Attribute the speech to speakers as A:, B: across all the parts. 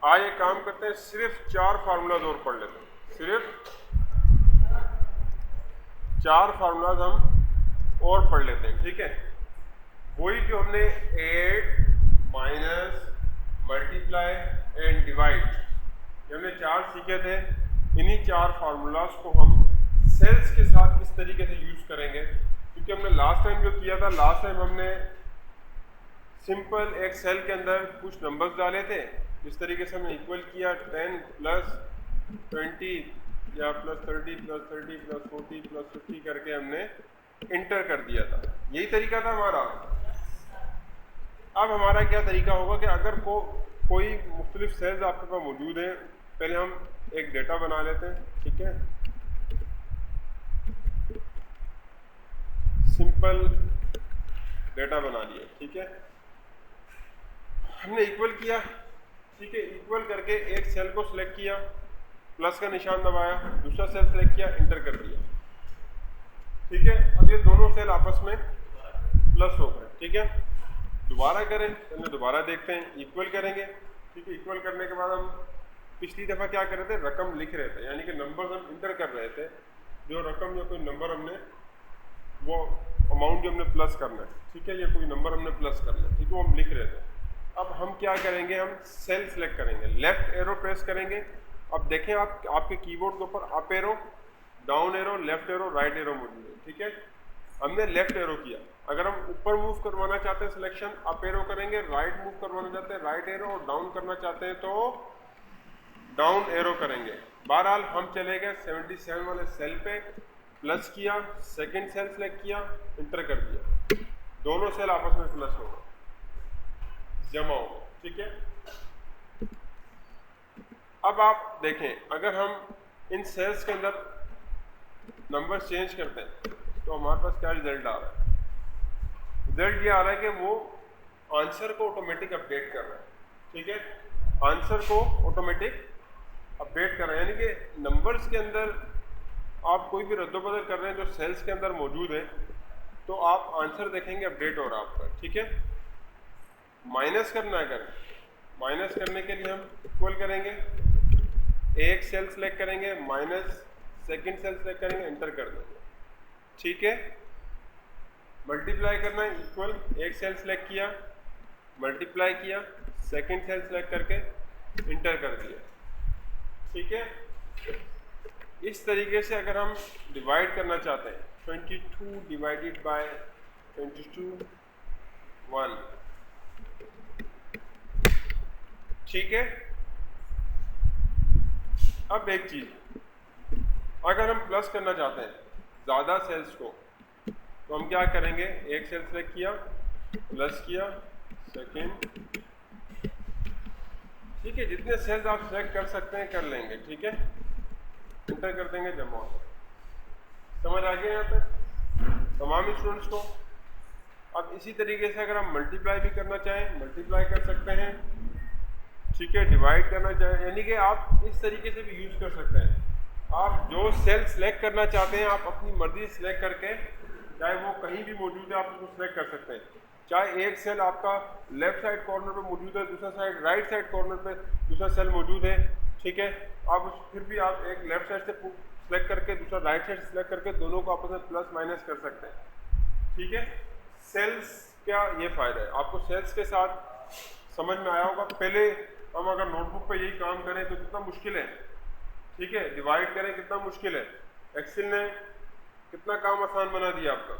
A: आज एक काम करते हैं, सिर्फ 4 फार्मूलाज और पढ़ लेते हैं, सिर्फ 4 फार्मूलाज हम और पढ़ लेते हैं, ठीक है। वही जो हमने add, minus, multiply and divide ये हमने 4 सीखे थे, इन्हीं 4 फार्मूलाज को हम सेल्स के साथ किस तरीके से यूज करेंगे। क्योंकि हमने लास्ट टाइम जो किया था, लास्ट टाइम हमने सिंपल एक सेल के अंदर कुछ नंबर्स डाले थे, जिस तरीके से हमने इक्वल किया 10 प्लस 20 या प्लस 30 प्लस 30 प्लस 40 प्लस 50 करके हमने इंटर कर दिया था। यही तरीका था हमारा। अब हमारा क्या तरीका होगा कि अगर कोई मुख्तलिफ सेल्स आपके पास मौजूद हैं, पहले हम एक डेटा बना लेते हैं, ठीक है। सिंपल डेटा बना लिया, ठीक है। हमने इक्वल किया, ठीक है। इक्वल करके एक सेल को सिलेक्ट किया, प्लस का निशान दबाया, दूसरा सेल सिलेक्ट किया, इंटर कर दिया, ठीक है। अब ये दोनों सेल आपस में प्लस हो गए, ठीक है। दोबारा करें, हमने दोबारा देखते हैं, इक्वल करेंगे, ठीक है। इक्वल करने के बाद हम पिछली दफ़ा क्या कर रहे थे, रकम लिख रहे थे, यानी कि नंबर हम इंटर कर रहे थे, जो रकम या कोई नंबर हमने वो अमाउंट जो हमने प्लस करना है, ठीक है, या कोई नंबर हमने प्लस करना है, ठीक है, वो हम लिख रहे थे। अब हम क्या करेंगे, हम सेल सिलेक्ट करेंगे, लेफ्ट एरो प्रेस करेंगे। अब देखें आप आपके कीबोर्ड के ऊपर up arrow, down arrow, left arrow, right arrow मौजूद है, ठीक है। हमने लेफ्ट एरो किया। अगर हम ऊपर मूव करवाना चाहते हैं सिलेक्शन, अप एरो करेंगे, राइट मूव करवाना चाहते हैं राइट एरो, और डाउन करना चाहते हैं तो डाउन एरो करेंगे। बहरहाल हम चले गए 77 वाले सेल पे, प्लस किया, सेकंड सेल सेलेक्ट किया, इंटर कर दिया, दोनों सेल आपस में प्लस हो गए, जमा हो गए, ठीक है। अब आप देखें, अगर हम इन सेल्स के अंदर नंबर चेंज करते हैं तो हमारे पास क्या रिजल्ट आ रहा है। रिजल्ट ये आ रहा है कि वो आंसर को ऑटोमेटिक अपडेट कर रहा है, ठीक है। आंसर को ऑटोमेटिक अपडेट कर रहा है, यानी कि नंबर्स के अंदर आप कोई भी रद्दोबदल कर रहे हैं जो सेल्स के अंदर मौजूद है, तो आप आंसर देखेंगे अपडेट हो रहा है आपका, ठीक है। माइनस करना है, अगर माइनस करने के लिए हम इक्वल करेंगे, एक सेल सेलेक्ट करेंगे, माइनस, सेकंड सेल सेलेक्ट करेंगे, एंटर कर देंगे, ठीक है। मल्टीप्लाई करना है, इक्वल, एक सेल सेलेक्ट किया, मल्टीप्लाई किया, सेकंड सेल सेलेक्ट करके इंटर कर दिया, ठीक है। इस तरीके से अगर हम डिवाइड करना चाहते हैं, 22 डिवाइडेड बाय 22 1, ठीक है। अब एक चीज, अगर हम प्लस करना चाहते हैं ज्यादा सेल्स को, तो हम क्या करेंगे, एक सेल सेलेक्ट किया, प्लस किया, सेकंड, ठीक है। जितने सेल्स आप सेलेक्ट कर सकते हैं कर लेंगे, ठीक है, इंटर कर देंगे, जमा हो। समझ आ गया यहाँ तक तमाम स्टूडेंट्स को। अब इसी तरीके से अगर हम मल्टीप्लाई भी करना चाहें, मल्टीप्लाई कर सकते हैं, ठीक है। डिवाइड करना चाहें, यानी कि आप इस तरीके से भी यूज कर सकते हैं। आप जो सेल सेलेक्ट करना चाहते हैं, आप अपनी मर्जी सेलेक्ट करके, चाहे वो कहीं भी मौजूद है, आप उसको सेलेक्ट कर सकते हैं। चाहे एक सेल आपका लेफ्ट साइड कॉर्नर पे मौजूद है, दूसरा साइड राइट साइड कॉर्नर पे दूसरा सेल मौजूद है, ठीक है। आप फिर भी आप एक लेफ्ट साइड से सेलेक्ट करके दूसरा राइट साइड सेलेक्ट करके दोनों को आपस में प्लस माइनस कर सकते हैं, ठीक है। सेल्स क्या ये फायदा है, आपको सेल्स के साथ समझ में आया होगा। पहले हम अगर नोटबुक पे यही काम करें तो कितना मुश्किल है, ठीक है। डिवाइड करें कितना मुश्किल है, एक्सेल ने कितना काम आसान बना दिया आपका,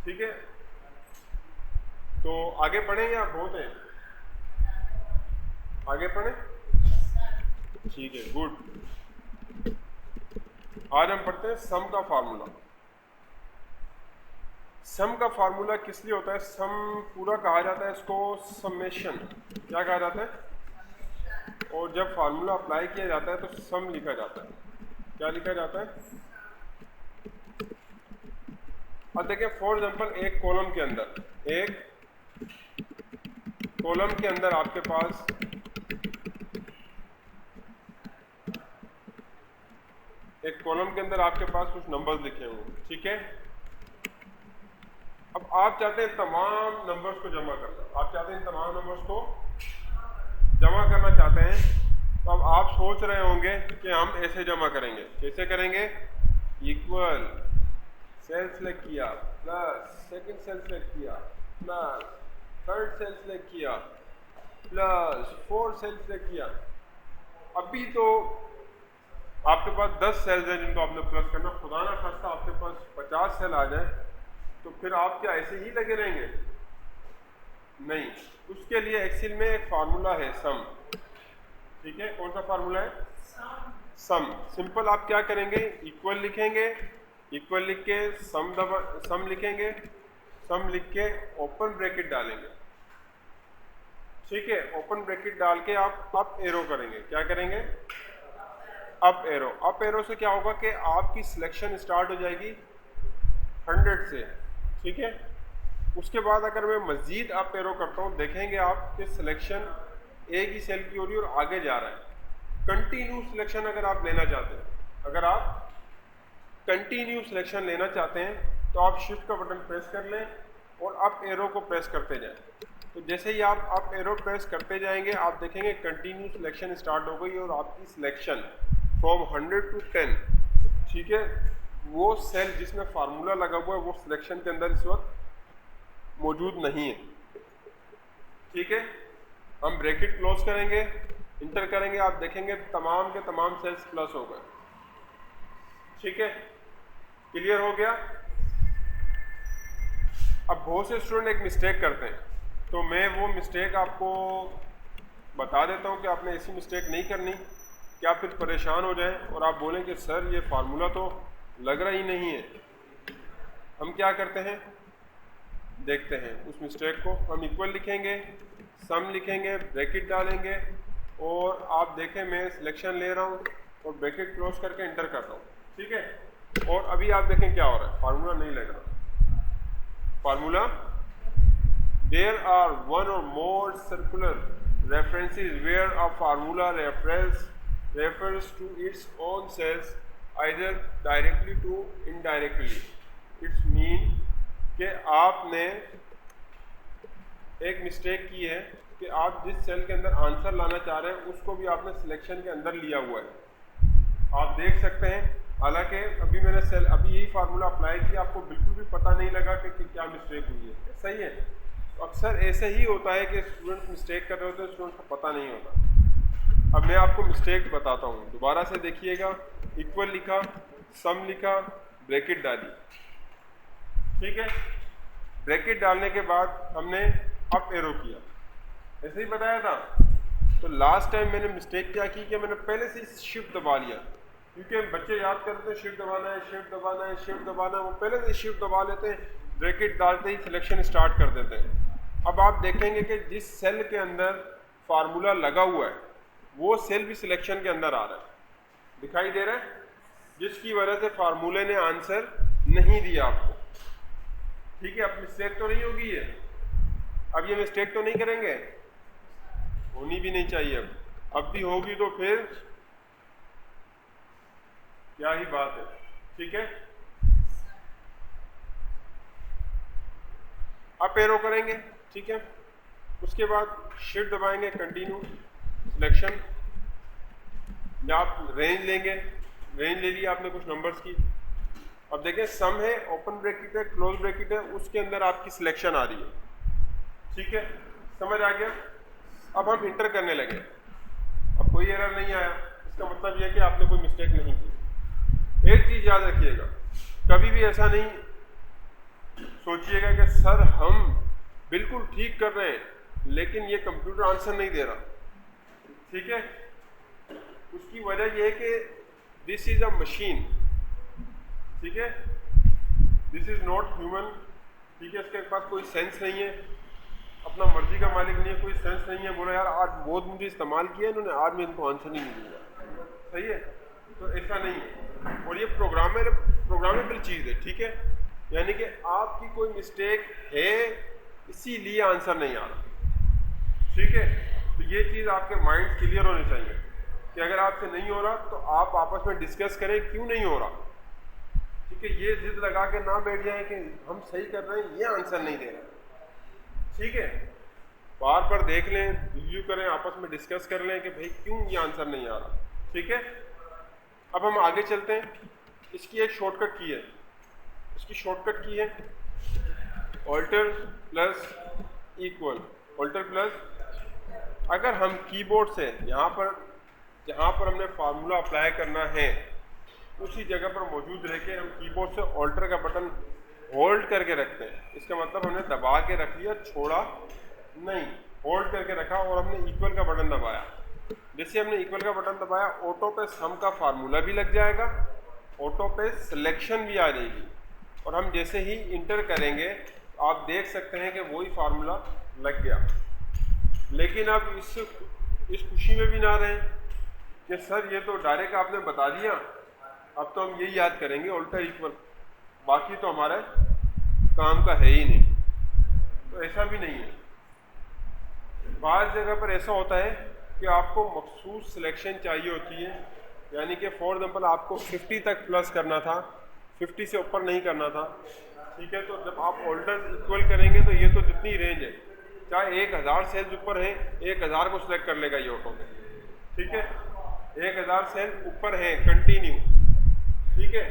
A: ठीक है। तो आगे पढ़ें या बहुत है, आगे पढ़ें, ठीक है, गुड। आज हम पढ़ते हैं सम का फार्मूला। सम का फार्मूला किस लिए होता है, सम पूरा कहा जाता है इसको समेशन, क्या कहा जाता है, और जब फार्मूला अप्लाई किया जाता है तो सम लिखा जाता है। क्या लिखा जाता है, अब देखिए फॉर एग्जांपल एक कॉलम के अंदर आपके पास कुछ नंबर्स लिखे हुए हैं, ठीक है। अब आप चाहते हैं तमाम नंबर्स को जमा करना, आप चाहते हैं तमाम नंबर्स को जमा करना चाहते हैं, तो अब आप सोच रहे होंगे कि हम ऐसे जमा करेंगे। कैसे करेंगे? इक्वल, सेल सेलेक्ट किया, प्लस सेकंड सेल सेलेक्ट किया, प्लस थर्ड सेल सेलेक्ट किया, प्लस फोर्थ सेल सेलेक्ट किया। अभी तो आपके पास 10 सेल्स हैं जिनको आपने प्लस करना। खुदा ना खास्ता आपके पास 50 सेल आ जाए तो फिर आप क्या ऐसे ही लगे रहेंगे? नहीं, उसके लिए एक्सेल में एक फार्मूला है सम। ठीक है, कौन सा फार्मूला है? सम। सिंपल, आप क्या करेंगे? इक्वल लिखेंगे, इक्वल लिख के सम लिखेंगे, सम लिख के ओपन ब्रैकेट डालेंगे। ठीक है, ओपन ब्रैकेट डाल के आप अप एरो करेंगे। क्या करेंगे? Up arrow. अप एरो से क्या होगा कि आपकी सिलेक्शन स्टार्ट हो जाएगी 100 से। ठीक है, उसके बाद अगर मैं मजीद अप एरो करता हूँ, देखेंगे आप कि सिलेक्शन एक ही सेल की हो रही है और आगे जा रहा है। कंटिन्यू सिलेक्शन अगर आप लेना चाहते हैं, अगर आप कंटिन्यू सिलेक्शन लेना चाहते हैं तो आप शिफ्ट का बटन प्रेस कर लें और अप एरो को प्रेस करते जाएं। तो जैसे ही आप अप एरो प्रेस करते जाएंगे, आप देखेंगे कंटिन्यू सिलेक्शन स्टार्ट हो गई और आपकी सिलेक्शन फ्रॉम 100 to 10, ठीक है, वो सेल जिसमें फार्मूला लगा हुआ है वो सिलेक्शन के अंदर इस वक्त मौजूद नहीं है। ठीक है, हम ब्रैकेट क्लोज करेंगे, इंटर करेंगे, आप देखेंगे तमाम के तमाम सेल्स प्लस हो गए। ठीक है, क्लियर हो गया? अब बहुत से स्टूडेंट एक मिस्टेक करते हैं, तो मैं वो मिस्टेक आपको बता देता हूँ कि आपने ऐसी मिस्टेक नहीं करनी कि आप फिर परेशान हो जाएं और आप बोलें कि सर ये फार्मूला तो लग रहा ही नहीं है। हम क्या करते हैं, देखते हैं उस मिस्टेक को। हम इक्वल लिखेंगे, सम लिखेंगे, ब्रैकेट डालेंगे और आप देखें मैं सिलेक्शन ले रहा हूँ और ब्रैकेट क्लोज करके इंटर कर रहा हूँ। ठीक है, और अभी आप देखें क्या हो रहा है, फार्मूला नहीं लग रहा। फार्मूला, देयर आर वन और मोर circular references where a formula refers to its own cells either directly to indirectly. It's mean कि आपने एक मिस्टेक की है कि आप जिस सेल के अंदर आंसर लाना चाह रहे हैं उसको भी आपने सिलेक्शन के अंदर लिया हुआ है। आप देख सकते हैं, हालांकि अभी मैंने अभी यही फार्मूला अप्लाई किया, आपको बिल्कुल भी पता नहीं लगा कि क्या मिस्टेक हुई है। सही है, तो अक्सर ऐसे ही होता है कि स्टूडेंट मिस्टेक कर रहे होते हैं, स्टूडेंट को पता नहीं होता। अब मैं आपको मिस्टेक बताता हूँ, दोबारा से देखिएगा। इक्वल लिखा, सम लिखा, ब्रैकेट डाली। ठीक है, ब्रैकेट डालने के बाद हमने अप एरो किया, ऐसे ही बताया था। तो लास्ट टाइम मैंने मिस्टेक क्या की कि मैंने पहले से ही शिफ्ट दबा लिया, क्योंकि बच्चे याद करते हैं शिफ्ट दबाना है, शिफ्ट दबाना है, शिफ्ट दबाना है, वो पहले से शिफ्ट दबा लेते हैं, ब्रैकेट डालते ही सिलेक्शन स्टार्ट कर देते हैं। अब आप देखेंगे कि जिस सेल के अंदर फार्मूला लगा हुआ है वो सेल भी सिलेक्शन के अंदर आ रहा है, दिखाई दे रहा है, जिसकी वजह से फार्मूले ने आंसर नहीं दिया आपको। ठीक है, अब मिस्टेक तो नहीं होगी ये, अब ये मिस्टेक तो नहीं करेंगे, होनी भी नहीं चाहिए। अब भी होगी तो फिर क्या ही बात है। ठीक है, अप एरो करेंगे। ठीक है, उसके बाद शिफ्ट दबाएंगे, कंटिन्यू सिलेक्शन, या आप रेंज लेंगे, रेंज ले लिया आपने कुछ नंबर्स की। अब देखें सम है, ओपन ब्रैकेट है, क्लोज ब्रैकेट है, उसके अंदर आपकी सिलेक्शन आ रही है। ठीक है, समझ आ गया? अब हम इंटर करने लगे, अब कोई एरर नहीं आया, इसका मतलब यह है कि आपने कोई मिस्टेक नहीं की। एक चीज याद रखिएगा, कभी भी ऐसा नहीं सोचिएगा कि सर हम बिल्कुल ठीक कर रहे हैं लेकिन ये कंप्यूटर आंसर नहीं दे रहा। ठीक है, उसकी वजह यह है कि दिस इज अ मशीन। ठीक है, दिस इज नॉट ह्यूमन। ठीक है, इसके पास कोई सेंस नहीं है, अपना मर्जी का मालिक नहीं है, कोई सेंस नहीं है, बोला यार आज बहुत मुझे इस्तेमाल किया इन्होंने, आज मैं इनको आंसर नहीं दूंगा। सही है, तो ऐसा नहीं है, और ये प्रोग्रामेबल चीज़ है। ठीक है, यानी कि आपकी कोई मिस्टेक है इसीलिए आंसर नहीं आ रहा। ठीक है, तो ये चीज़ आपके माइंड क्लियर होनी चाहिए कि अगर आपसे नहीं हो रहा तो आप आपस में डिस्कस करें क्यों नहीं हो रहा। ठीक है, ये जिद लगा के ना बैठ जाए कि हम सही कर रहे हैं, ये आंसर नहीं दे रहा। ठीक है, बार बार देख लें, रिव्यू करें, आपस में डिस्कस कर लें कि भाई क्यों ये आंसर नहीं आ रहा। ठीक है, अब हम आगे चलते हैं। इसकी एक शॉर्टकट की है, इसकी शॉर्टकट की है Alt plus equal. Alt plus, अगर हम कीबोर्ड से यहाँ पर जहाँ पर हमने फार्मूला अप्लाई करना है उसी जगह पर मौजूद रह के हम कीबोर्ड से ऑल्टर का बटन होल्ड करके रखते हैं, इसका मतलब हमने दबा के रख लिया, छोड़ा नहीं, होल्ड करके रखा और हमने इक्वल का बटन दबाया। जैसे हमने इक्वल का बटन दबाया, ऑटो पे सम का फार्मूला भी लग जाएगा, ऑटो पे सिलेक्शन भी आ जाएगी, और हम जैसे ही इंटर करेंगे आप देख सकते हैं कि वही फार्मूला लग गया। लेकिन अब इस खुशी में भी ना रहें कि सर ये तो डायरेक्ट आपने बता दिया, अब तो हम यही याद करेंगे ऑल्टर इक्वल, बाकी तो हमारे काम का है ही नहीं। तो ऐसा भी नहीं है। बाज़ जगह पर ऐसा होता है कि आपको मखसूस सिलेक्शन चाहिए होती है, यानी कि फॉर एग्जाम्पल आपको 50 तक प्लस करना था, 50 से ऊपर नहीं करना था। ठीक है, तो जब आप ऑल्टर इक्वल करेंगे तो ये तो जितनी रेंज है, चाहे 1000 सेल्स ऊपर है, 1000 को सिलेक्ट कर लेगा ये ऑटो में। ठीक है, 1000 सेल ऊपर है कंटिन्यू। ठीक है,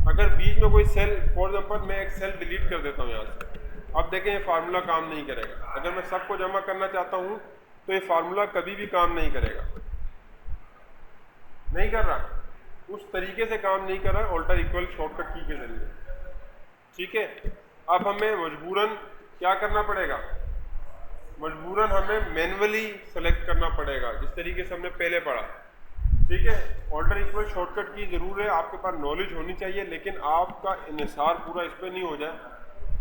A: अगर बीच में कोई सेल, फॉर एग्जाम्पल मैं एक सेल डिलीट कर देता हूँ यहाँ से, अब देखें ये फार्मूला काम नहीं करेगा। अगर मैं सबको जमा करना चाहता हूँ तो ये फार्मूला कभी भी काम नहीं करेगा, नहीं कर रहा, उस तरीके से काम नहीं कर रहा ऑल्टर इक्वल शॉर्टकट की के जरिए। ठीक है, अब हमें मजबूरन क्या करना पड़ेगा, मजबूरन हमें मैन्युअली सेलेक्ट करना पड़ेगा, जिस तरीके से हमने पहले पढ़ा। ठीक है, ऑल्टर इक्वल शॉर्टकट की ज़रूर है, आपके पास नॉलेज होनी चाहिए, लेकिन आपका इन्हिसार पूरा इस पर नहीं हो जाए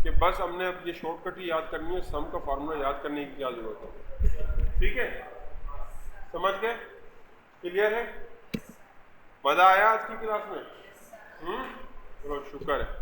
A: कि बस हमने अब ये शॉर्टकट ही याद करनी है, सम का फार्मूला याद करने की क्या ज़रूरत है। ठीक है, समझ गए, क्लियर है, मज़ा आया आज की क्लास में? चलो शुक्र है।